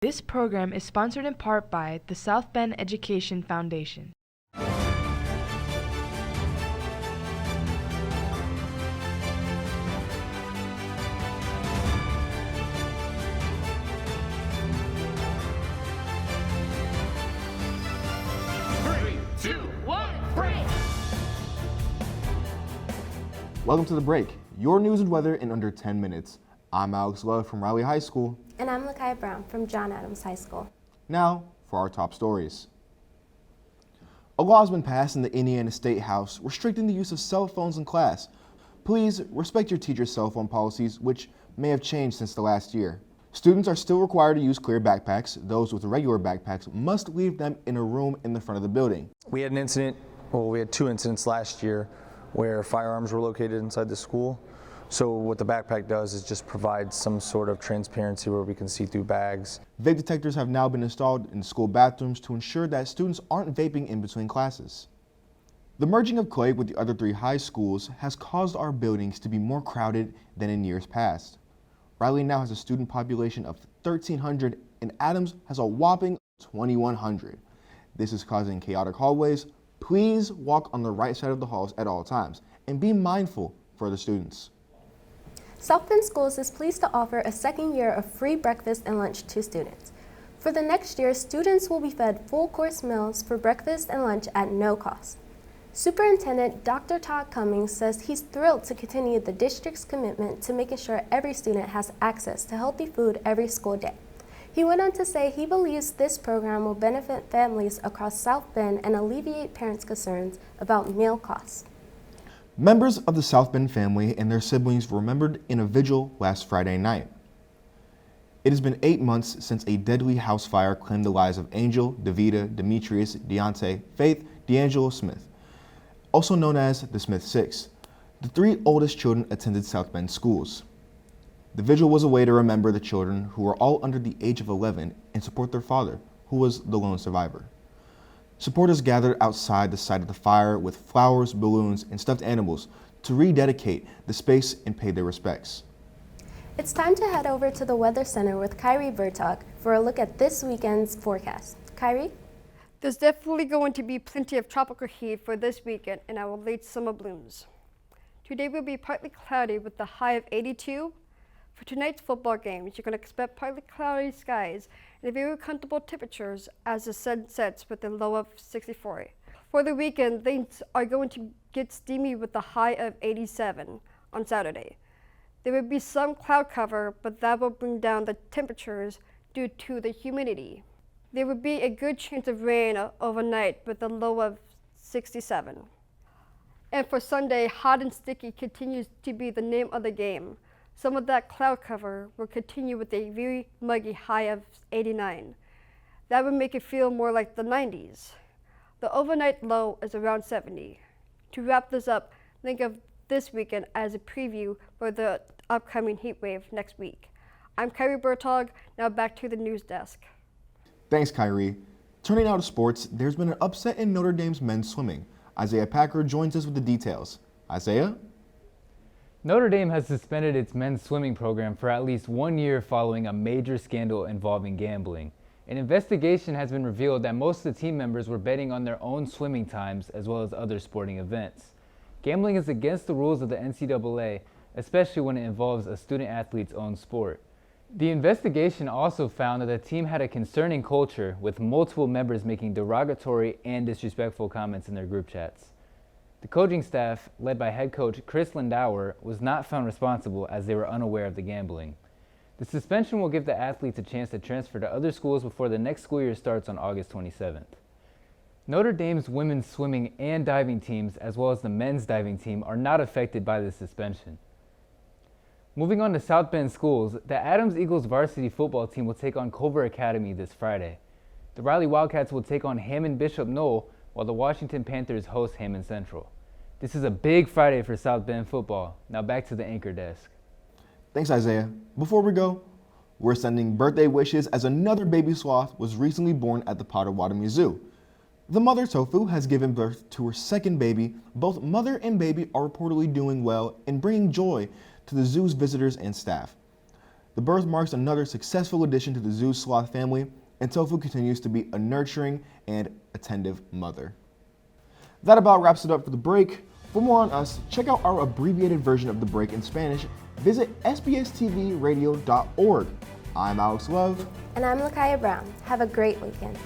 This program is sponsored in part by the South Bend Education Foundation. Welcome to The Break, your news and weather in under 10 minutes. I'm Alex Love from Riley High School. And I'm Lakai Brown from John Adams High School. Now for our top stories. A law has been passed in the Indiana State House restricting the use of cell phones in class. Please respect your teacher's cell phone policies, which may have changed since the last year. Students are still required to use clear backpacks. Those with regular backpacks must leave them in a room in the front of the building. We had two incidents last year where firearms were located inside the school. So what the backpack does is just provide some sort of transparency where we can see through bags. Vape detectors have now been installed in school bathrooms to ensure that students aren't vaping in between classes. The merging of Clay with the other three high schools has caused our buildings to be more crowded than in years past. Riley now has a student population of 1,300 and Adams has a whopping 2,100. This is causing chaotic hallways. Please walk on the right side of the halls at all times and be mindful for the students. South Bend Schools is pleased to offer a second year of free breakfast and lunch to students. For the next year, students will be fed full course meals for breakfast and lunch at no cost. Superintendent Dr. Todd Cummings says he's thrilled to continue the district's commitment to making sure every student has access to healthy food every school day. He went on to say he believes this program will benefit families across South Bend and alleviate parents' concerns about meal costs. Members of the South Bend family and their siblings were remembered in a vigil last Friday night. It has been 8 months since a deadly house fire claimed the lives of Angel, Davida, Demetrius, Deontay, Faith, D'Angelo Smith, also known as the Smith Six. The three oldest children attended South Bend schools. The vigil was a way to remember the children who were all under the age of 11 and support their father, who was the lone survivor. Supporters gathered outside the site of the fire with flowers, balloons, and stuffed animals to rededicate the space and pay their respects. It's time to head over to the Weather Center with Kyrie Bertog for a look at this weekend's forecast. Kyrie? There's definitely going to be plenty of tropical heat for this weekend and our late summer blooms. Today will be partly cloudy with the high of 82. For tonight's football games, you're going to expect partly cloudy skies and very comfortable temperatures as the sun sets with a low of 64. For the weekend, things are going to get steamy with the high of 87 on Saturday. There will be some cloud cover, but that will bring down the temperatures due to the humidity. There will be a good chance of rain overnight with a low of 67. And for Sunday, hot and sticky continues to be the name of the game. Some of that cloud cover will continue with a very muggy high of 89. That would make it feel more like the 90s. The overnight low is around 70. To wrap this up, think of this weekend as a preview for the upcoming heat wave next week. I'm Kyrie Bertog, now back to the news desk. Thanks, Kyrie. Turning now to sports, there's been an upset in Notre Dame's men's swimming. Isaiah Packer joins us with the details. Isaiah? Notre Dame has suspended its men's swimming program for at least 1 year following a major scandal involving gambling. An investigation has been revealed that most of the team members were betting on their own swimming times as well as other sporting events. Gambling is against the rules of the NCAA, especially when it involves a student athlete's own sport. The investigation also found that the team had a concerning culture, with multiple members making derogatory and disrespectful comments in their group chats. The coaching staff, led by head coach Chris Lindauer, was not found responsible as they were unaware of the gambling. The suspension will give the athletes a chance to transfer to other schools before the next school year starts on August 27th. Notre Dame's women's swimming and diving teams, as well as the men's diving team, are not affected by the suspension. Moving on to South Bend schools, the Adams Eagles varsity football team will take on Culver Academy this Friday. The Riley Wildcats will take on Hammond Bishop Knoll, while the Washington Panthers host Hammond Central. This is a big Friday for South Bend football. Now back to the anchor desk. Thanks, Isaiah. Before we go, we're sending birthday wishes as another baby sloth was recently born at the Potawatomi Zoo. The mother tofu has given birth to her second baby. Both mother and baby are reportedly doing well and bringing joy to the zoo's visitors and staff. The birth marks another successful addition to the zoo sloth family, and Tofu continues to be a nurturing and attentive mother. That about wraps it up for the break. For more on us, check out our abbreviated version of the break in Spanish. Visit sbstvradio.org. I'm Alex Love. And I'm Lakaya Brown. Have a great weekend.